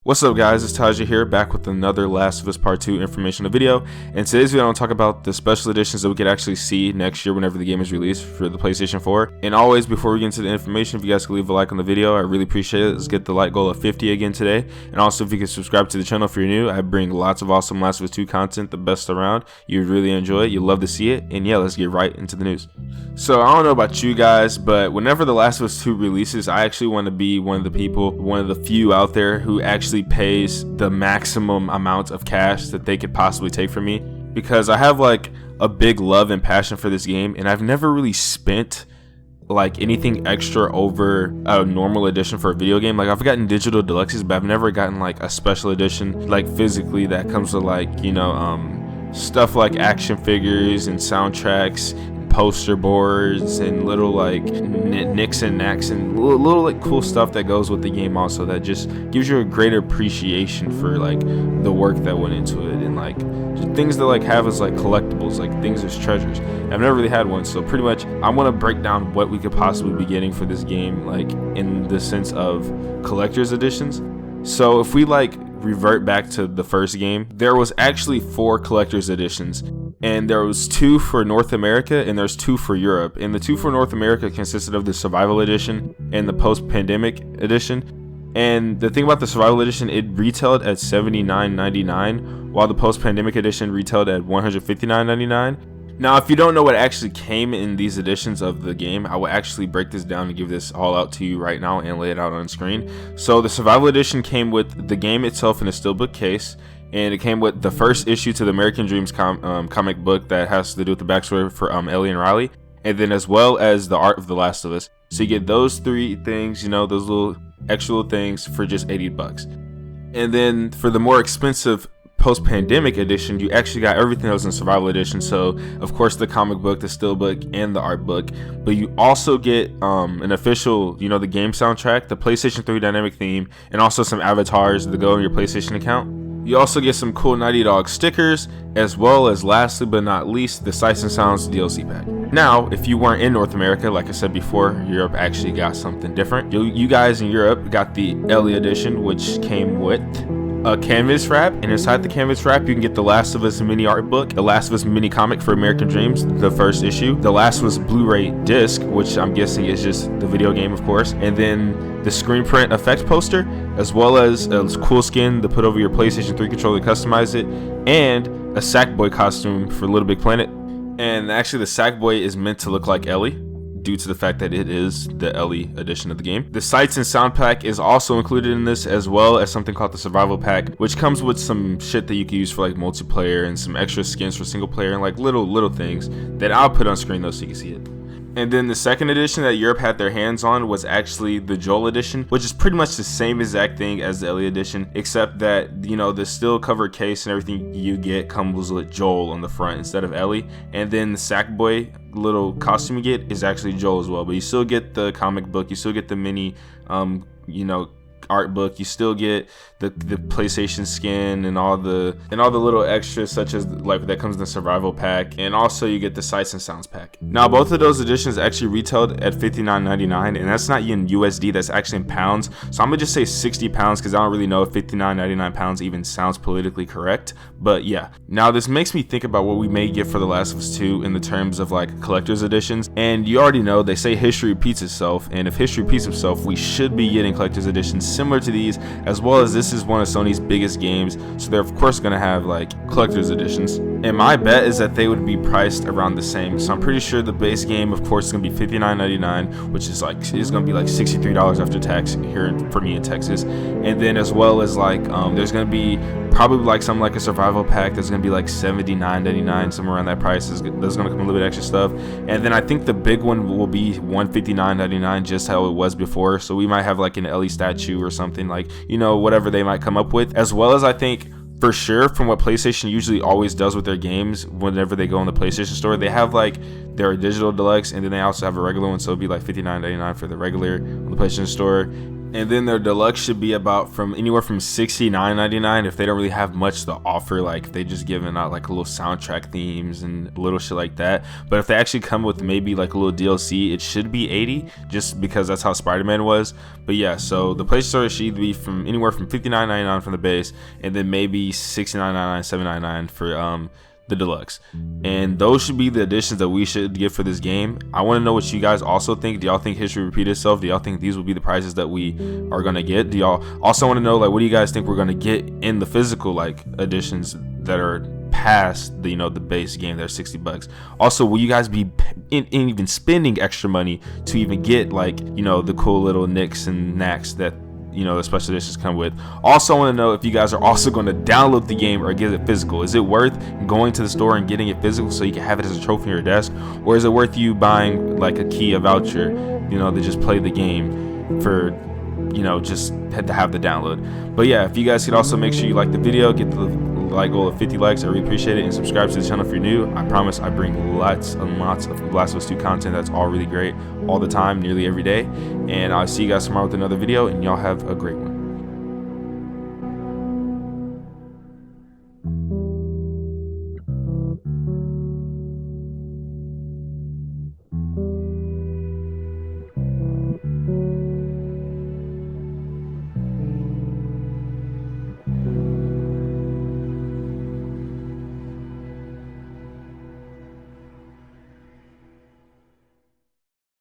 What's up guys, it's Taja here, back with another Last of Us Part 2 informational video. And today's video I'm going to talk about the special editions that we could actually see next year whenever the game is released for the PlayStation 4. And always, before we get into the information, if you guys could leave a like on the video, I really appreciate it. Let's get the like goal of 50 again today. And also, if you could subscribe to the channel if you're new, I bring lots of awesome Last of Us 2 content, the best around. You'd really enjoy it, you'd love to see it. And yeah, let's get right into the news. So I don't know about you guys, but whenever the Last of Us 2 releases, I actually want to be one of the people, one of the few out there who actually pays the maximum amount of cash that they could possibly take from me, because I have like a big love and passion for this game, and I've never really spent like anything extra over a normal edition for a video game. Like, I've gotten digital deluxes, but I've never gotten like a special edition like physically that comes with like, you know, stuff like action figures and soundtracks, poster boards, and little like nicks and knacks and little like cool stuff that goes with the game also, that just gives you a greater appreciation for like the work that went into it, and like things that like have as like collectibles, like things as treasures. I've never really had one, so pretty much I want to break down what we could possibly be getting for this game, like in the sense of collector's editions. So if we like revert back to the first game, there was actually 4 collector's editions, and there was 2 for North America and there's 2 for Europe. And the 2 for North America consisted of the survival edition and the post-pandemic edition. And the thing about the survival edition, it retailed at $79.99, while the post-pandemic edition retailed at $159.99. Now, if you don't know what actually came in these editions of the game, I will actually break this down and give this all out to you right now and lay it out on screen. So the survival edition came with the game itself in a steelbook case, and it came with the first issue to the American Dreams comic book that has to do with the backstory for Ellie and Riley, and then as well as the art of The Last of Us. So you get those 3 things, you know, those little extra little things for just $80. And then for the more expensive post-pandemic edition, you actually got everything that was in survival edition. So of course the comic book, the steelbook, and the art book, but you also get an official, you know, the game soundtrack, the PlayStation 3 dynamic theme, and also some avatars that go in your PlayStation account. You also get some cool Naughty Dog stickers, as well as lastly but not least, the Sights and Sounds DLC pack. Now, if you weren't in North America, like I said before, Europe actually got something different. You guys in Europe got the Ellie edition, which came with a canvas wrap, and inside the canvas wrap you can get the Last of Us mini art book, the Last of Us mini comic for American Dreams, the first issue, the Last of Us Blu-ray disc, which I'm guessing is just the video game of course, and then the screen print effect poster, as well as a cool skin to put over your PlayStation 3 controller to customize it, and a Sackboy costume for Little Big Planet. And actually the Sackboy is meant to look like Ellie, due to the fact that it is the Ellie edition of the game. The Sights and Sound pack is also included in this, as well as something called the Survival pack, which comes with some shit that you can use for like multiplayer and some extra skins for single player and like little things that I'll put on screen though so you can see it. And then the second edition that Europe had their hands on was actually the Joel edition, which is pretty much the same exact thing as the Ellie edition, except that, you know, the still cover case and everything you get comes with Joel on the front instead of Ellie. And then the Sackboy little costume you get is actually Joel as well, but you still get the comic book, you still get the mini you know, art book, you still get the PlayStation skin and all the little extras, such as like that comes in the survival pack, and also you get the Sights and Sounds pack. Now both of those editions actually retailed at $59.99, and that's not in USD, that's actually in pounds, so I'm gonna just say 60 pounds because I don't really know if 59.99 pounds even sounds politically correct, but yeah. Now this makes me think about what we may get for The Last of Us 2 in the terms of like collector's editions, and you already know they say history repeats itself, and if history repeats itself, we should be getting collector's editions similar to these, as well as this is one of Sony's biggest games, so they're of course going to have like collector's editions, and my bet is that they would be priced around the same. So I'm pretty sure the base game of course is going to be $59.99, which is going to be like $63 after tax here for me in Texas, and then as well as like there's going to be probably like something like a survival pack that's going to be like $79.99, somewhere around that price. There's going to come a little bit extra stuff, and then I think the big one will be $159.99, just how it was before, so we might have like an Ellie statue or something, like, you know, whatever they might come up with, as well as I think for sure from what PlayStation usually always does with their games whenever they go in the PlayStation store, they have like their digital deluxe, and then they also have a regular one, so it'd be like $59.99 for the regular on the PlayStation store, And then their deluxe should be about from anywhere from $69.99 if they don't really have much to offer, like if they just giving out like a little soundtrack themes and little shit like that. But if they actually come with maybe like a little DLC, it should be $80, just because that's how Spider-Man was. But yeah, so the PlayStation Store should either be from anywhere from $59.99 from the base, and then maybe $69.99, $7.99 for the deluxe. And those should be the additions that we should get for this game. I want to know what you guys also think. Do y'all think history repeat itself? Do y'all think these will be the prices that we are gonna get? Do y'all also want to know, like, what do you guys think we're gonna get in the physical like additions that are past the, you know, the base game that are $60? Also, will you guys be in even spending extra money to even get, like, you know, the cool little nicks and knacks that, you know, the special editions come with? Also, I want to know if you guys are also going to download the game or get it physical. Is it worth going to the store and getting it physical so you can have it as a trophy on your desk, or is it worth you buying like a key, a voucher, you know, to just play the game for, you know, just had to have the download? But yeah, if you guys could also make sure you like the video, get the like goal of 50 likes, I really appreciate it, and subscribe to the channel if you're new. I promise I bring lots and lots of Last of Us 2 content that's all really great all the time, nearly every day. And I'll see you guys tomorrow with another video, and y'all have a great one.